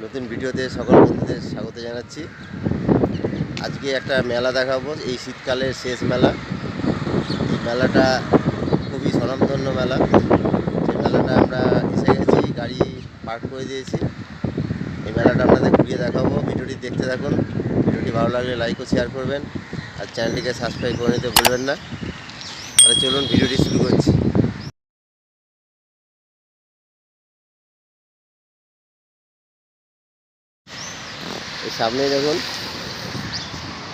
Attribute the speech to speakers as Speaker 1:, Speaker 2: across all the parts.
Speaker 1: নতুন ভিডিওতে সকল বন্ধুদের স্বাগত জানাচ্ছি। আজকে একটা মেলা দেখাবো, এই শীতকালের শেষ মেলা। এই মেলাটা খুবই স্বনামধন্য মেলা। সেই মেলাটা আমরা এসে গেছি, গাড়ি পার্ক করে দিয়েছি। এই মেলাটা আপনাদের ঘুরিয়ে দেখাবো। ভিডিওটি দেখতে থাকুন। ভিডিওটি ভালো লাগলে লাইক ও শেয়ার করবেন, আর চ্যানেলটিকে সাবস্ক্রাইব করে নিতে ভুলবেন না। তাহলে চলুন ভিডিওটি শুরু করছি। এই সামনেই দেখুন,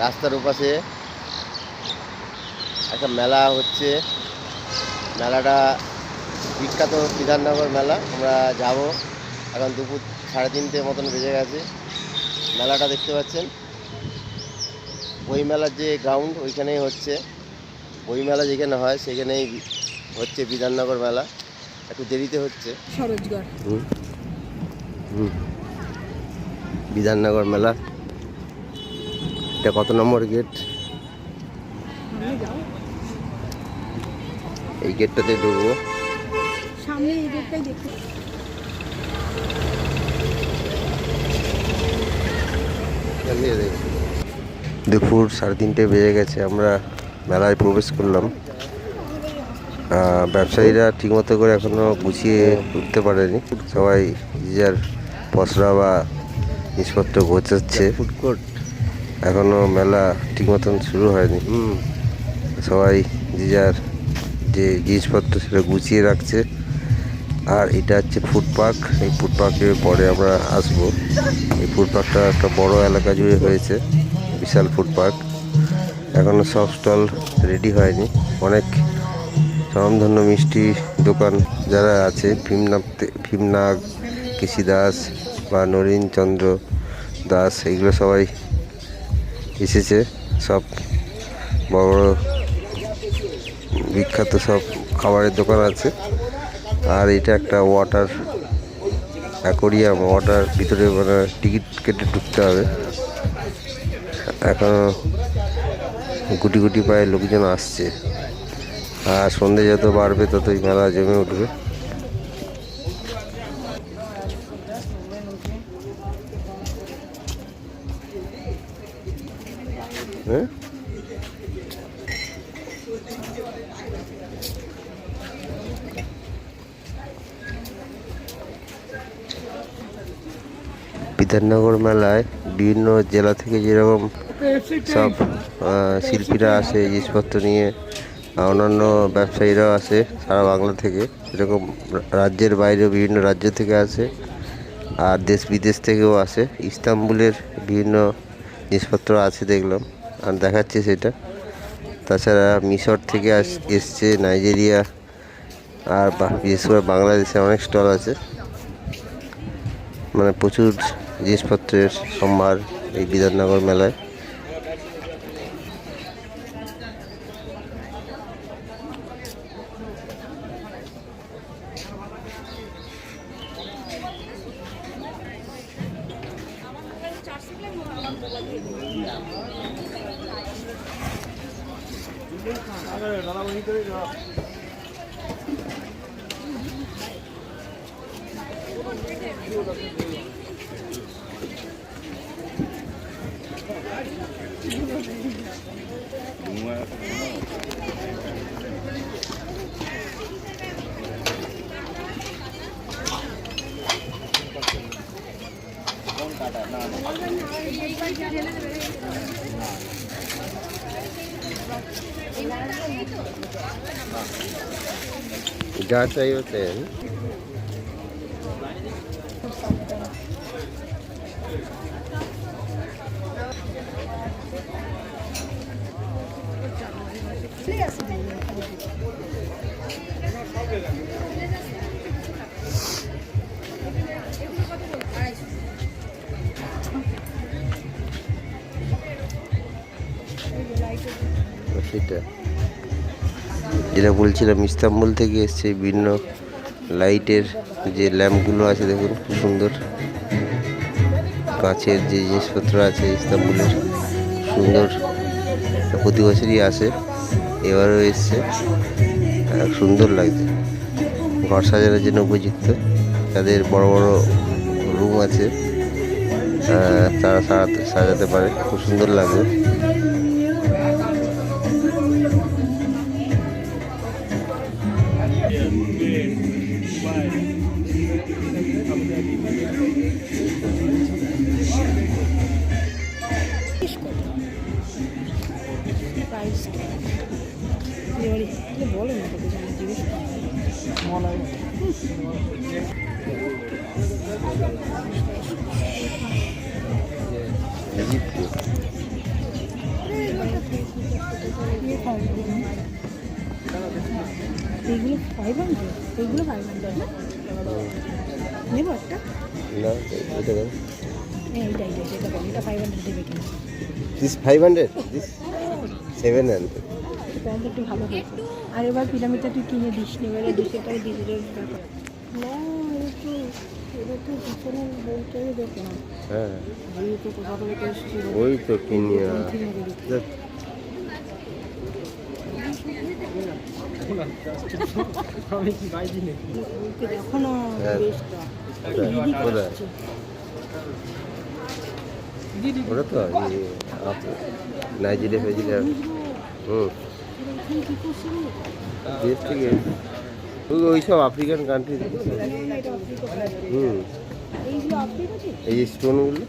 Speaker 1: রাস্তার ওপাশে একটা মেলা হচ্ছে। মেলাটা বিখ্যাত বিধাননগর মেলা। আমরা যাব, এখন দুপুর 3:30 মতন বেজে গেছে। মেলাটা দেখতে পাচ্ছেন, বই মেলার যে গ্রাউন্ড ওইখানেই হচ্ছে। বই মেলা যেখানে হয় সেখানেই হচ্ছে বিধাননগর মেলা। একটু দেরিতে হচ্ছে।
Speaker 2: সরোজগড়
Speaker 1: বিধাননগর মেলা। এটা কত নম্বর গেট? এই গেটটাতে ঢুকবো।
Speaker 2: সামনে এই গেটটাই দেখতে।
Speaker 1: দুপুর 3:30 বেজে গেছে, আমরা মেলায় প্রবেশ করলাম। ব্যবসায়ীরা ঠিকমতো করে এখনো গুছিয়ে উঠতে পারেনি। সবাই যার পসরা বা জিনিসপত্র গোছাচ্ছে। ফুডকোর্ট এখনো মেলা ঠিক মতন শুরু হয়নি। সবাই যার যে জিনিসপত্র সেটা গুছিয়ে রাখছে। আর এটা হচ্ছে ফুড পার্ক। এই ফুড পার্কের পরে আমরা আসবো। এই ফুড পার্কটা একটা বড় এলাকা জুড়ে হয়েছে, বিশাল ফুড পার্ক। এখনো সব স্টল রেডি হয়নি। অনেক স্বনামধন্য মিষ্টি দোকান যারা আছে, ভীমনাগ, কৃষি দাস বা নরিনচন্দ্র দাস, এইগুলো সবাই এসেছে। সব বড় বড় বিখ্যাত সব খাবারের দোকান আছে। আর এটা একটা ওয়াটার অ্যাকোরিয়াম। ওয়াটার ভিতরে মানে টিকিট কেটে ঢুকতে হবে। এখনো গুটি গুটি পায়ে লোকজন আসছে। আর সন্ধে যত বাড়বে ততই মেলা জমে উঠবে। হ্যাঁ, বিধাননগর মেলায় বিভিন্ন জেলা থেকে যেরকম সব শিল্পীরা আসে জিনিসপত্র নিয়ে, অন্যান্য ব্যবসায়ীরাও আসে সারা বাংলা থেকে। এরকম রাজ্যের বাইরেও বিভিন্ন রাজ্য থেকে আসে, আর দেশ বিদেশ থেকেও আসে। ইস্তাম্বুলের বিভিন্ন জিনিসপত্র আছে দেখলাম, আর দেখাচ্ছে সেটা। তাছাড়া মিশর থেকে এসছে, নাইজেরিয়া, আর বিশেষ করে বাংলাদেশে অনেক স্টল আছে। মানে প্রচুর জিনিসপত্রের সম্ভার এই বিধাননগর মেলায়। যা চাই होते हैं। সেটা যেটা বলছিলাম, ইস্তাম্বুল থেকে এসছে বিভিন্ন লাইটের যে ল্যাম্পগুলো আছে, দেখুন খুব সুন্দর। কাঁচের যে জিনিসপত্র আছে ইস্তাম্বুলের, সুন্দর। প্রতি বছরই আসে, এবারও এসছে। সুন্দর লাগছে, ঘর সাজানোর জন্য উপযুক্ত। তাদের বড় বড় রুম রুম আছে, তারা সাজাতে পারে, খুব সুন্দর লাগবে।
Speaker 2: বলো না তোকে জিজ্ঞেস এইগুলো 500, এইগুলো 500 না নেবো একটা।
Speaker 1: না এটা দেন।
Speaker 2: এইটা এটা বল, এটা 500 দেবে কিনা?
Speaker 1: This 500, this 700।
Speaker 2: তাহলে একটু ভালো হবে। আর এবার পিরামিডটা তুই কিনে দিস নি, এবারে 200 টাকা ডিজিটাল ব্যাপার না। এটা তো পিছনে বলতে দেখো না।
Speaker 1: হ্যাঁ
Speaker 2: এই তো কোথা থেকে এসেছি,
Speaker 1: ওই তো কিনি।
Speaker 2: দেখো না
Speaker 1: হ্যাঁ।
Speaker 2: বেশটা
Speaker 1: কোথায়? ওটা তো নাইজেরিয়া ফেজিরিয়া। দেশ থেকে ওই সব আফ্রিকান কান্ট্রি।
Speaker 2: এইগুলো আপডেট আছে।
Speaker 1: এই যে স্টোনগুলো,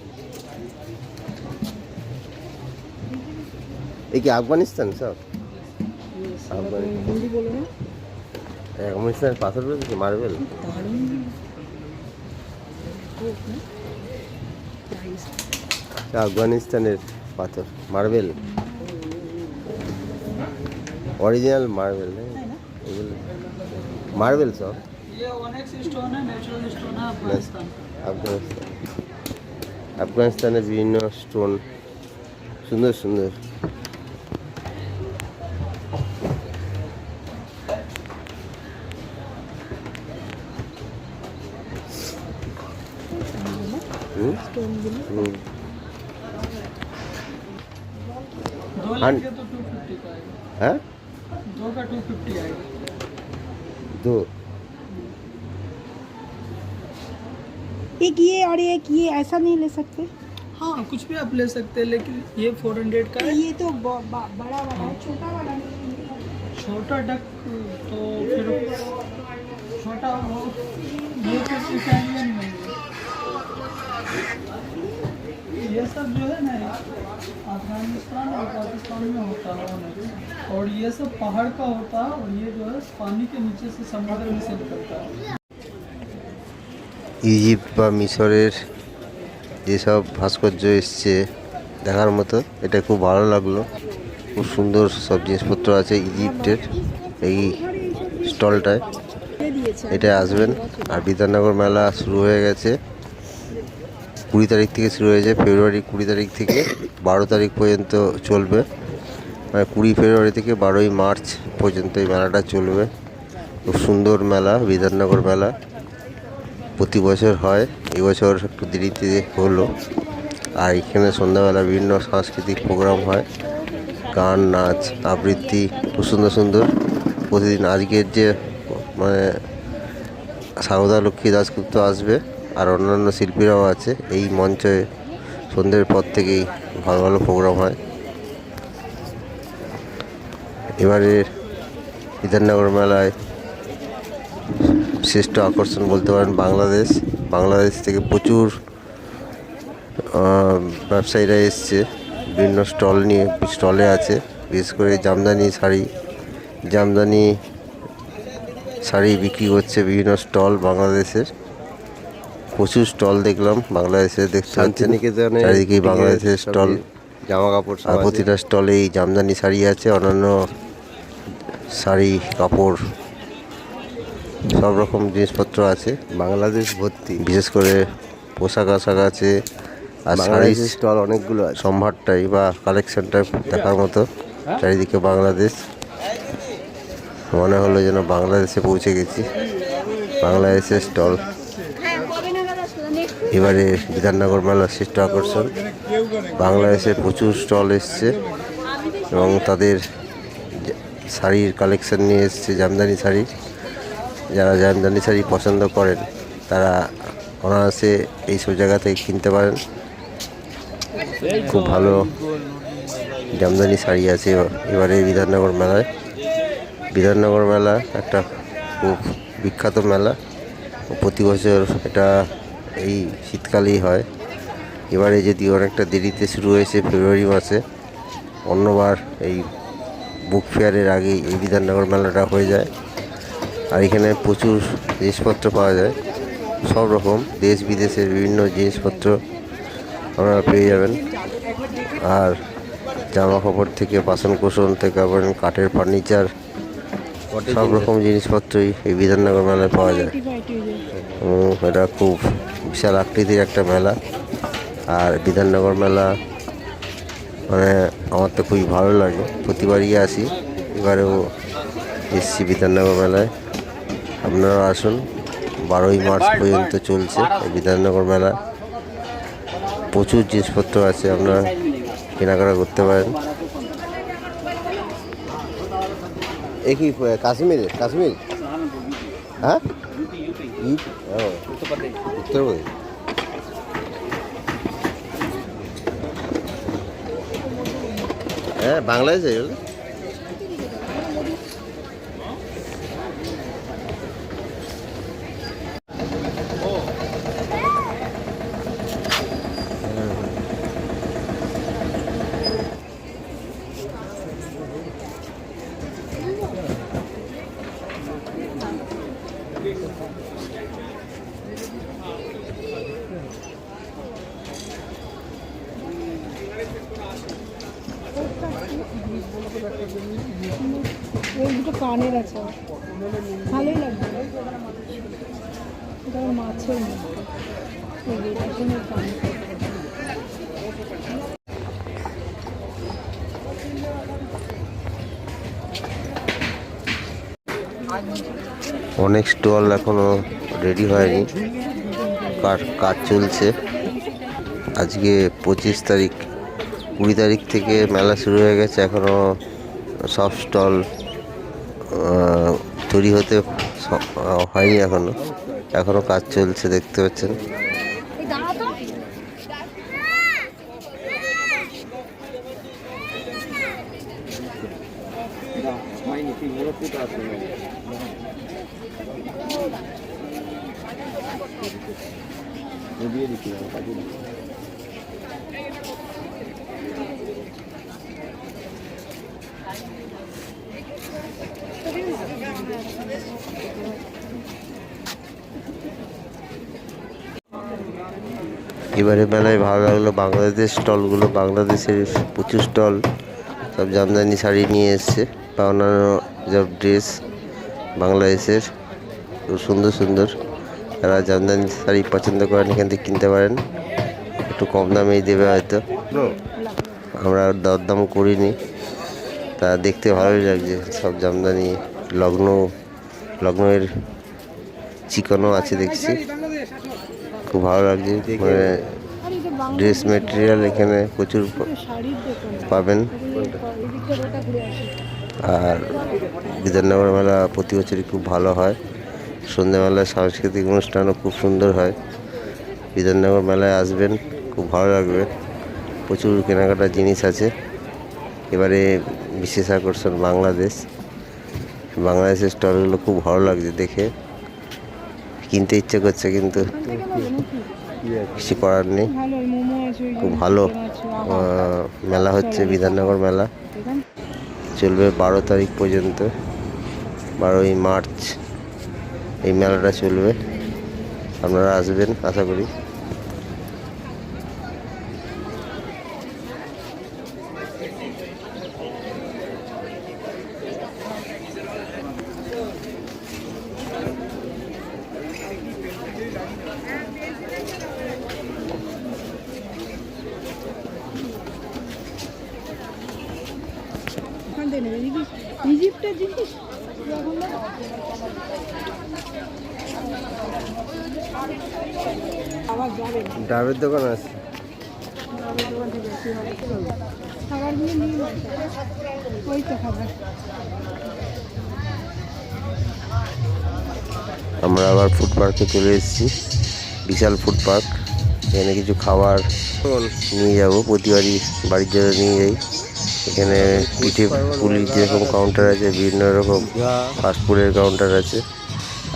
Speaker 1: এই কি আফগানিস্তান সব?
Speaker 2: হিন্দি বলো না।
Speaker 1: আফগানিস্তানের পাথর রয়েছে, মার্বেল। আফগানিস্তানের পাথর, মার্বেল, অরিজিনাল মার্বেল। এগুলো মার্বেল সব।
Speaker 3: ये 1x स्टोन है, नेचुरल स्टोन है अफगानिस्तान।
Speaker 1: আফগানিস্তান, আফগানিস্তানের বিভিন্ন স্টোন, সুন্দর সুন্দর।
Speaker 2: স্টোনগুলো
Speaker 3: दो लाख के तो 250 का आएगा,
Speaker 1: হ্যাঁ
Speaker 3: 2 का 250 आएगा।
Speaker 1: দো
Speaker 2: एक ये और एक ये ऐसा नहीं ले सकते?
Speaker 3: हाँ कुछ भी आप ले सकते हैं, लेकिन ये 400 का है।
Speaker 2: ये तो बड़ा वाला है, छोटा वाला नहीं।
Speaker 3: छोटा डक तो फिर छोटा वो ये तो इटालियन में है। ये सब जो है ना अफगानिस्तान और पाकिस्तान में होता है नहीं, और ये सब पहाड़ का होता है, और ये जो है पानी के नीचे से समुद्र में से निकलता है।
Speaker 1: ইজিপ্ট বা মিশরের যেসব ভাস্কর্য এসছে দেখার মতো, এটা খুব ভালো লাগলো। খুব সুন্দর সব জিনিসপত্র আছে ইজিপ্টের এই স্টলটায়। এটা আসবেন। আর বিধাননগর মেলা শুরু হয়ে গেছে, 20 তারিখ থেকে শুরু হয়েছে। ফেব্রুয়ারি 20 তারিখ থেকে 12 তারিখ পর্যন্ত চলবে, মানে 20 ফেব্রুয়ারি থেকে 12ই মার্চ পর্যন্ত এই মেলাটা চলবে। খুব সুন্দর মেলা, বিধাননগর মেলা প্রতি বছর হয়, এবছর একটু দেরিতে হলো। আর এখানে সন্ধ্যাবেলা বিভিন্ন সাংস্কৃতিক প্রোগ্রাম হয়, গান, নাচ, আবৃত্তি, খুব সুন্দর সুন্দর প্রতিদিন। আজকের যে মানে সারদা লক্ষ্মী দাশগুপ্ত আসবে, আর অন্যান্য শিল্পীরাও আছে এই মঞ্চে। সন্ধ্যের পর থেকেই ভালো ভালো প্রোগ্রাম হয়। এবারে বিধাননগর মেলায় শ্রেষ্ঠ আকর্ষণ বলতে পারেন বাংলাদেশ থেকে প্রচুর ব্যবসায়ীরা এসছে, বিভিন্ন স্টলে আছে। বিশেষ করে জামদানি শাড়ি বিক্রি করছে বিভিন্ন স্টল বাংলাদেশের। প্রচুর স্টল দেখলাম বাংলাদেশের, দেখতে পাচ্ছেন চারিদিকেই বাংলাদেশের স্টল, জামা কাপড়। আর প্রতিটা স্টলেই জামদানি শাড়ি আছে, অন্যান্য শাড়ি, কাপড়, সব রকম জিনিসপত্র আছে। বাংলাদেশ ভর্তি, বিশেষ করে পোশাক আশাক আছে। আর শাড়ির স্টল অনেকগুলো আছে। সম্ভারটাই বা কালেকশনটা দেখার মতো। চারিদিকে বাংলাদেশ, মনে হলো যেন বাংলাদেশে পৌঁছে গেছি। বাংলাদেশের স্টল। এবারে বিধাননগর মেলার শ্রেষ্ঠ আকর্ষণ, বাংলাদেশে প্রচুর স্টল এসছে এবং তাদের শাড়ির কালেকশন নিয়ে এসছে, জামদানি শাড়ির। যারা জামদানি শাড়ি পছন্দ করেন তারা অনায়াসে এইসব জায়গা থেকে কিনতে পারেন। খুব ভালো জামদানি শাড়ি আছে এবারে বিধাননগর মেলায়। বিধাননগর মেলা একটা খুব বিখ্যাত মেলা, প্রতি বছর এটা এই শীতকালেই হয়। এবারে যদি অনেকটা দেরিতে শুরু হয়েছে ফেব্রুয়ারি মাসে, অন্যবার এই বুক ফেয়ারের আগেই এই বিধাননগর মেলাটা হয়ে যায়। আর এখানে প্রচুর জিনিসপত্র পাওয়া যায়, সব রকম দেশ বিদেশের বিভিন্ন জিনিসপত্র আপনারা পেয়ে যাবেন। আর জামা কাপড় থেকে বাসন কোসন থেকে আবার কাঠের ফার্নিচার, সব রকম জিনিসপত্রই এই বিধাননগর মেলায় পাওয়া যায়। এটা খুব বিশাল আকৃতির একটা মেলা। আর বিধাননগর মেলা মানে আমার তো খুবই ভালো লাগে, প্রতিবারই আসি, এবারেও এসছি বিধাননগর মেলায়। আপনারা আসুন, 12ই মার্চ পর্যন্ত চলছে এই বিধাননগর মেলা। প্রচুর জিনিসপত্র আছে, আপনারা কেনাকাটা করতে পারেন। এ কি কাশ্মীর? হ্যাঁ, উত্তরপ্রদেশ। হ্যাঁ, বাংলাদেশে
Speaker 2: ওই দুটো কানের আছে, ভালোই লাগবে। এটা মাছের মধ্যে কান।
Speaker 1: অনেক স্টল এখনো রেডি হয়নি, কাজ চলছে। আজকে 25 তারিখ, 20 তারিখ থেকে মেলা শুরু হয়ে গেছে, এখনো সব স্টল তৈরি হতে হয়নি, এখনো কাজ চলছে, দেখতে পাচ্ছেন। এবারে মেলায় ভালো লাগলো বাংলাদেশের স্টলগুলো, বাংলাদেশের প্রচুর স্টল, সব জামদানি শাড়ি নিয়ে এসছে বা অন্যান্য সব ড্রেস বাংলাদেশের, খুব সুন্দর সুন্দর। যারা জামদানি শাড়ি পছন্দ করেন এখান থেকে কিনতে পারেন, একটু কম দামেই দেবে হয়তো। আমরা দরদাম করিনি, তা দেখতে ভালোই লাগছে। সব জামদানি, লগ্নের চিকনও আছে দেখছি, খুব ভালো লাগছে। মানে ড্রেস মেটেরিয়াল এখানে প্রচুর পাবেন। আর বিধাননগর মেলা প্রতি বছরই খুব ভালো হয়। সন্ধ্যেবেলায় সাংস্কৃতিক অনুষ্ঠানও খুব সুন্দর হয়। বিধাননগর মেলায় আসবেন, খুব ভালো লাগবে। প্রচুর কেনাকাটার জিনিস আছে। এবারে বিশেষ আকর্ষণ বাংলাদেশের স্টলগুলো খুব ভালো লাগছে দেখে, কিনতে ইচ্ছে করছে, কিন্তু কিছু করার নেই। খুব ভালো মেলা হচ্ছে বিধাননগর মেলা, চলবে 12 তারিখ পর্যন্ত। 12ই মার্চ এই মেলাটা চলবে, আপনারা আসবেন আশা করি।
Speaker 2: ইজিপ্টের জিনিস আবার যাবে,
Speaker 1: ডাবের দোকান আছে,
Speaker 2: খাবার নিয়ে নিয়ে ওই তো খাবার।
Speaker 1: আমরা আবার ফুড পার্কে চলে এসেছি। বিশাল ফুড পার্ক। এখানে কিছু খাবার নিয়ে যাবো, প্রতিবারই বাড়ির জন্য নিয়ে যাই। এখানে পিঠে পুলির যেরকম কাউন্টার আছে, বিভিন্ন রকম ফাস্টফুডের কাউন্টার আছে,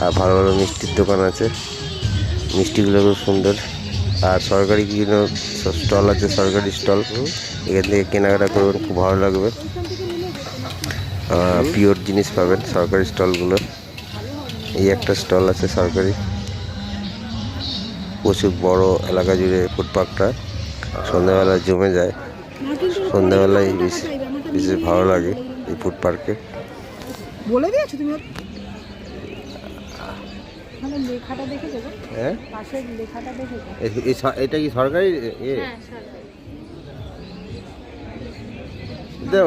Speaker 1: আর ভালো ভালো মিষ্টির দোকান আছে। মিষ্টিগুলো খুব সুন্দর। আর সরকারি বিভিন্ন স্টল আছে, সরকারি স্টল। এখান থেকে কেনাকাটা করবেন, খুব ভালো লাগবে। পিওর জিনিস পাবেন সরকারি স্টলগুলো। এই একটা স্টল আছে সরকারি। প্রচুর বড় এলাকা জুড়ে ফুড পার্কটা, সন্ধ্যাবেলায় জমে যায়। সন্ধ্যাবেলায় বিশেষ ভালো লাগে এই ফুড পার্কে।
Speaker 2: বলে দিয়েছো তুমি? মানে লেখাটা দেখে দেবো,
Speaker 1: হ্যাঁ,
Speaker 2: পাশের লেখাটা দেখে।
Speaker 1: এটা কি সরকারি?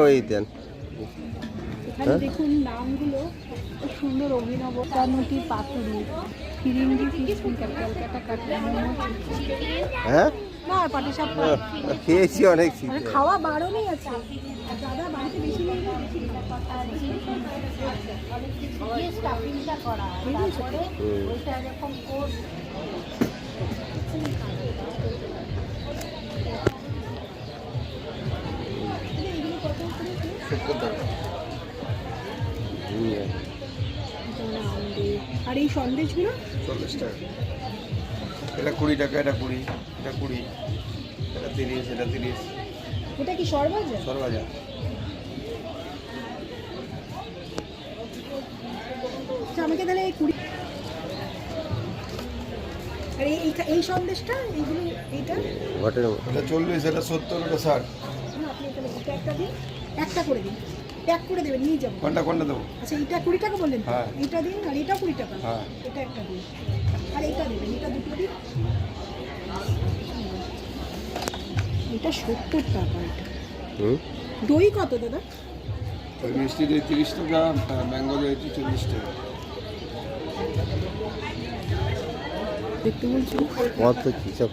Speaker 1: ওই দেন।
Speaker 2: এখানে দেখুন নামগুলো খুব সুন্দর। অভিনব তানুটি পাতুরি, ফিরিঙ্গি ফিশ ক্যালকাটা কাটলাম।
Speaker 1: হ্যাঁ,
Speaker 2: না পাটিসাপটা
Speaker 1: খেয়েছি অনেক।
Speaker 2: খাওয়া বারণই আছে। দাদা বাড়িতে বেশি নেই না, বেশি স্টাফিংটা করা তারপরে ওইটা এরকম কোর্স। আর এই সন্দেশগুলো
Speaker 1: 40 টাকা। এটা 20 টাকা, এটা 20, এটা 20, এটা 30, এটা 30।
Speaker 2: এটা কি সরবাজা?
Speaker 1: সরবাজা।
Speaker 2: আচ্ছা আমাকে তাহলে এই 20। আর এই সন্দেশটা এইগুলো এইটা
Speaker 1: ঘটের এটা 40, এটা 70, এটা 60।
Speaker 2: আপনি তাহলে এটা একটা দিন, একটা করে দিন, প্যাক করে দেবেন, নিয়ে যাবো।
Speaker 1: কোনটা দেবো?
Speaker 2: আচ্ছা এটা 20 টাকা বললেন?
Speaker 1: হ্যাঁ।
Speaker 2: এটা দিন, আর এটা 20 টাকা।
Speaker 1: হ্যাঁ।
Speaker 2: এটা একটা দিন, আর এটা দেবেন, এটা দুটো দিন। এটা 70 টাকা। এটা দই কত দাদা?
Speaker 1: ওই মিষ্টি দই 30 টাকা, ম্যাঙ্গো দই 40 টাকা।
Speaker 2: দেখতে বলছি
Speaker 1: কত কি সব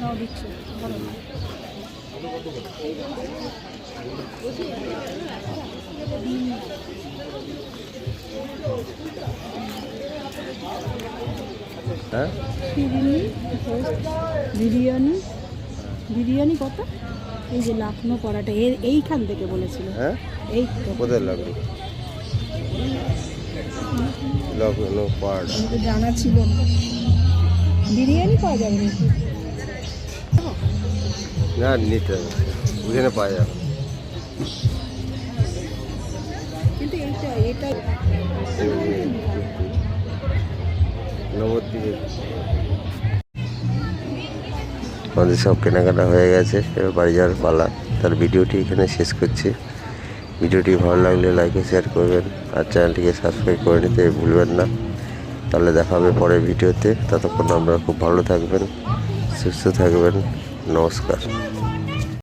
Speaker 2: নাও দিচ্ছি, ভালো না।
Speaker 1: হ্যাঁ,
Speaker 2: বিরিয়ানি বিরিয়ানি কত? এই যে লাখনো পরাটা এইখান থেকে বলেছিল।
Speaker 1: হ্যাঁ,
Speaker 2: এই
Speaker 1: কোথায় লাগলো? লখনৌ পাড়।
Speaker 2: আমি তো জানা ছিল না। বিরিয়ানি পাওয়া যাবে নাকি?
Speaker 1: না, নিতে হবে, ওখানে পাওয়া যাবে।
Speaker 2: কিন্তু এটা
Speaker 1: আমাদের সব কেনাকাটা হয়ে গেছে, এবার বাড়ি যাওয়ার পালা। তার ভিডিওটি এখানে শেষ করছি। ভিডিওটি ভালো লাগলে লাইক ও শেয়ার করবেন, আর চ্যানেলটিকে সাবস্ক্রাইব করে নিতে ভুলবেন না। তাহলে দেখা হবে পরের ভিডিওতে। ততক্ষণ আপনারা খুব ভালো থাকবেন, সুস্থ থাকবেন। নমস্কার।